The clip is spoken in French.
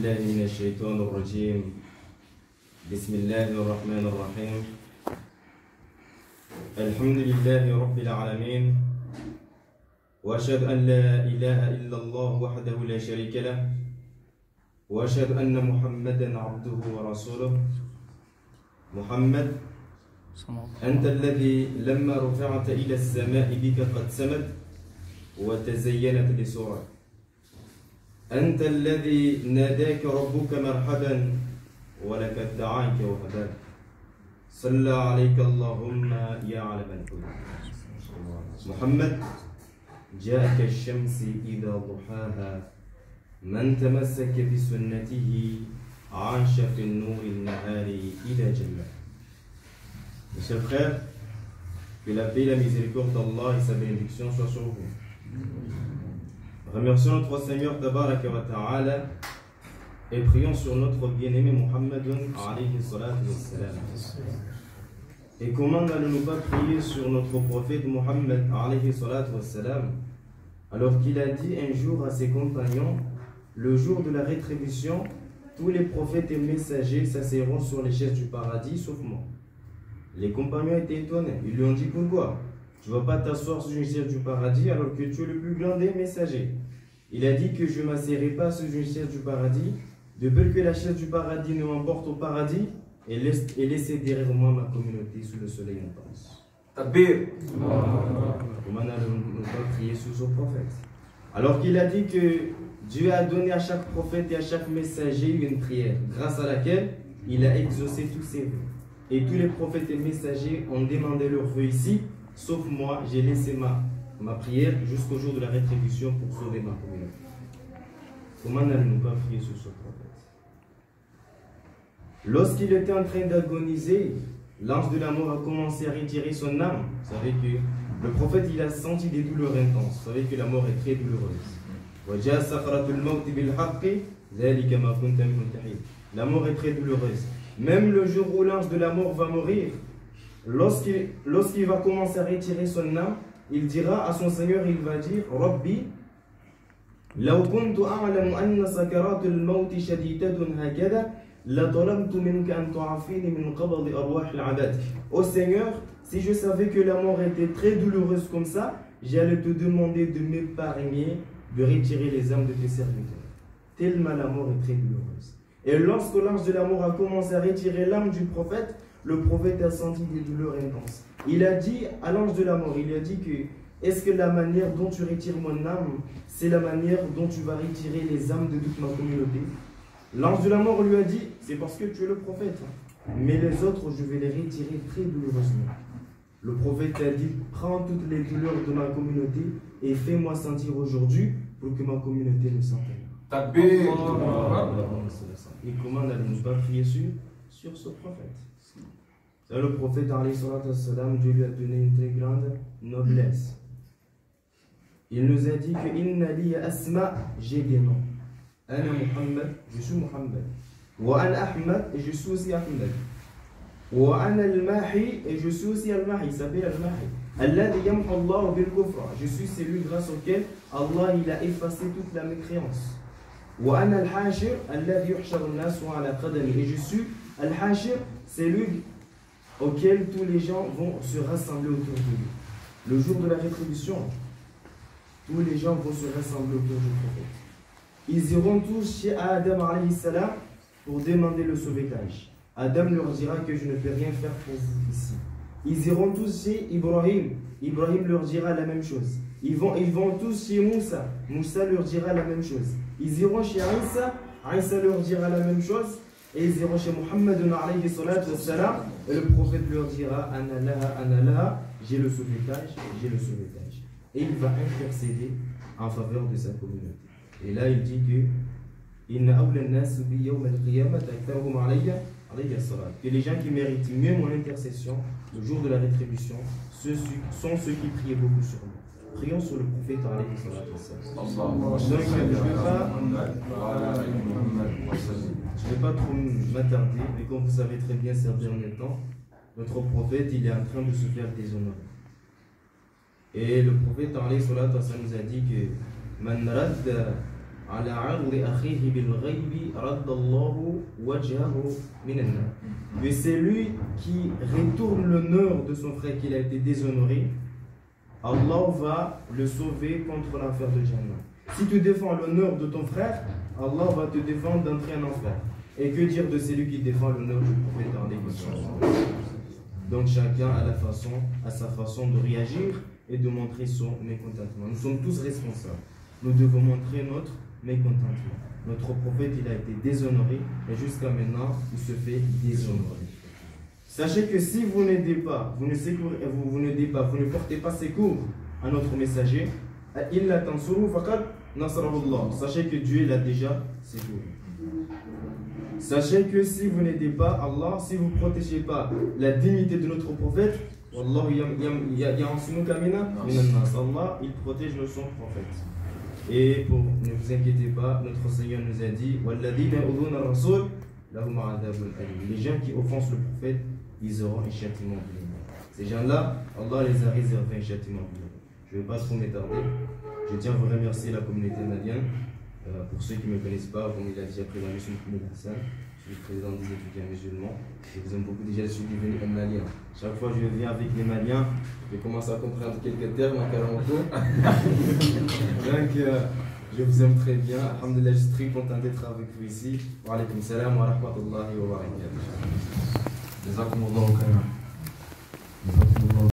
بالله من الشيطان الرجيم بسم الله الرحمن الرحيم الحمد لله رب العالمين وأشهد أن لا إله إلا الله وحده لا شريك له وأشهد أن محمدا عبده ورسوله محمد أنت الذي لما رفعت إلى السماء بك قد سمت وتزينت لسورك أنت الذي ناداك ربك مرحبا ولك دعاك وهداك صلى عليك اللهم يا علم الهدى محمد جاءك الشمس إذا ضحاها من تمسك بسنته عاش في النور النهار إذا جلى. Mes chers frères, que la paix et la miséricorde d'Allah et sa bénédiction soient sur vous. Remercions notre Seigneur Tabaraka wa Ta'ala et prions sur notre bien-aimé Muhammadun alayhi salatu wassalam. Et comment n'allons-nous pas prier sur notre prophète Muhammad alayhi salatu wassalam alors qu'il a dit un jour à ses compagnons: le jour de la rétribution, tous les prophètes et messagers s'asserront sur les chaises du paradis sauf moi. Les compagnons étaient étonnés. Ils lui ont dit: pourquoi? Tu ne vas pas t'asseoir sur une chaise du paradis alors que tu es le plus grand des messagers. Il a dit que je ne m'asserai pas sur une chaise du paradis, de peur que la chaise du paradis ne m'emporte au paradis et laisser derrière moi ma communauté sous le soleil intense. Tabir. Comment n'allons-nous pas prier sous son prophète? Alors qu'il a dit que Dieu a donné à chaque prophète et à chaque messager une prière, grâce à laquelle il a exaucé tous ses vœux. Et tous les prophètes et messagers ont demandé leurs vœux ici, sauf moi, j'ai laissé ma prière jusqu'au jour de la rétribution pour sauver ma communauté. Comment n'allons-nous pas prier sur ce prophète? Lorsqu'il était en train d'agoniser, l'ange de la mort a commencé à retirer son âme. Vous savez que le prophète, il a senti des douleurs intenses. Vous savez que la mort est très douloureuse. La mort est très douloureuse. Même le jour où l'ange de la mort va mourir, lorsqu'il va commencer à retirer son âme, il dira à son Seigneur, il va dire: Rabbi, law kuntu a'lamu anna sakarat al-maut shadidatun hakada, la talabtu minka an tu'afini min qabd arwah al-'abad. Ô Seigneur, si je savais que la mort était très douloureuse comme ça, j'allais te demander de m'épargner, de retirer les âmes de tes serviteurs. Tellement la mort est très douloureuse. Et lorsque l'ange de la mort a commencé à retirer l'âme du prophète, le prophète a senti des douleurs intenses. Il a dit à l'ange de la mort, il a dit que est-ce que la manière dont tu retires mon âme, c'est la manière dont tu vas retirer les âmes de toute ma communauté? L'ange de la mort lui a dit: c'est parce que tu es le prophète, mais les autres, je vais les retirer très douloureusement. Le prophète a dit: prends toutes les douleurs de ma communauté et fais-moi sentir aujourd'hui pour que ma communauté ne sente rien. Et comment n'allons-nous pas prier sur ce prophète? C'est le prophète, Dieu lui a donné une très grande noblesse. Il nous a dit que Inna li asma, j'ai des noms. Ana Muhammad, je suis Muhammad. Wa ana Ahmad, et je suis aussi Ahmad. Wa ana al-Mahi, et je suis aussi al-Mahi, il s'appelle al-Mahi. Alladhi yamhu Allah bil kufra, je suis celui grâce auquel Allah il a effacé toute la mécréance. Wa ana al-Hashir, alladhi yuhshar an-nasu ala qadami, et je suis al-Hashir, celui auquel tous les gens vont se rassembler autour de lui. Le jour de la rétribution, tous les gens vont se rassembler autour du prophète. Ils iront tous chez Adam alayhi salam pour demander le sauvetage. Adam leur dira que je ne peux rien faire pour vous ici. Ils iront tous chez Ibrahim. Ibrahim leur dira la même chose. Ils vont tous chez Moussa. Moussa leur dira la même chose. Ils iront chez Isa. Isa leur dira la même chose. Et ils iront chez Muhammad alayhi salatu wassalam, et le prophète leur dira: Ana laha, j'ai le sauvetage, j'ai le sauvetage. Et il va intercéder en faveur de sa communauté. Et là il dit que Inna awla an-nas bi yawm al-qiyamah aktharuhum alayya salat. Que les gens qui méritent mieux mon intercession le jour de la rétribution sont ceux qui prient beaucoup sur moi. Prions sur le prophète alayhi salatu wassalam. Donc je ne vais pas trop m'attarder, mais comme vous savez très bien ces derniers temps, notre prophète il est en train de se faire déshonorer. Et le prophète alayhi salatu wassalam nous a dit que Man radda على عرض أخيه بالغيب رد الله وجهه من النار. Mais c'est lui qui retourne l'honneur de son frère qu'il a été déshonoré. Allah va le sauver contre l'enfer de Jannah. Si tu défends l'honneur de ton frère, Allah va te défendre d'entrer en enfer. Et que dire de celui qui défend l'honneur du prophète dans les questions? Donc chacun a sa façon de réagir et de montrer son mécontentement. Nous sommes tous responsables. Nous devons montrer notre mécontentement. Notre prophète, il a été déshonoré et jusqu'à maintenant, il se fait déshonorer. Sachez que si vous n'aidez pas, vous ne portez pas secours à notre messager, sachez que Dieu l'a déjà secouru. Sachez que si vous n'aidez pas Allah, si vous ne protégez pas la dignité de notre prophète, Allah, il protège son prophète. Et pour ne vous inquiétez pas, notre Seigneur nous a dit les gens qui offensent le prophète, ils auront un châtiment glorieux. Ces gens-là, Allah les a réservé un châtiment glorieux. Je ne vais pas trop m'étarder. Je tiens à vous remercier la communauté malienne. Pour ceux qui ne me connaissent pas, comme il a déjà présenté, je suis Mohamed Hassan, je suis le président des étudiants musulmans. Je vous aime beaucoup, déjà je suis devenu un malien. Chaque fois que je viens avec les maliens, je commence à comprendre quelques termes en Kalango. Donc je vous aime très bien. Alhamdulillah, je suis très content d'être avec vous ici. Wa alaykoum salam wa rahmatullahi wa barakatuh.